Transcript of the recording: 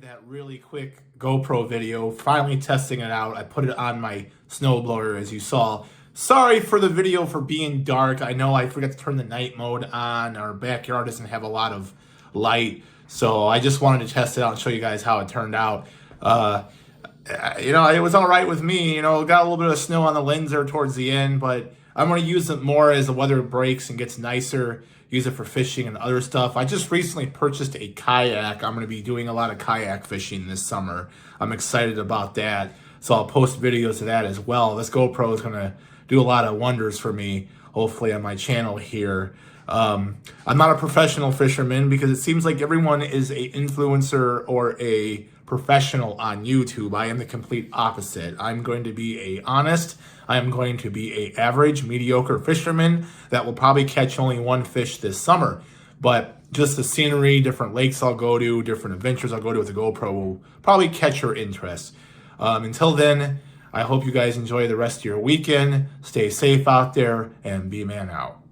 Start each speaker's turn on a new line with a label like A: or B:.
A: that really quick GoPro video, finally testing it out. I put it on my snowblower, as you saw. Sorry for the video for being dark. I know I forgot to turn the night mode on. Our backyard doesn't have a lot of light, so I just wanted to test it out and show you guys how it turned out. It was all right with me. Got a little bit of snow on the lens there towards the end, but I'm going to use it more as the weather breaks and gets nicer. Use it for fishing and other stuff. I just recently purchased a kayak. I'm going to be doing a lot of kayak fishing this summer. I'm excited about that. So I'll post videos of that as well. This GoPro is going to do a lot of wonders for me, hopefully on my channel here. I'm not a professional fisherman because it seems like everyone is a influencer or a professional on YouTube. I am the complete opposite. I'm going to be I'm going to be a average, mediocre fisherman that will probably catch only one fish this summer. But just the scenery, different lakes I'll go to, different adventures I'll go to with the GoPro will probably catch your interest. Until then, I hope you guys enjoy the rest of your weekend. Stay safe out there and be man out.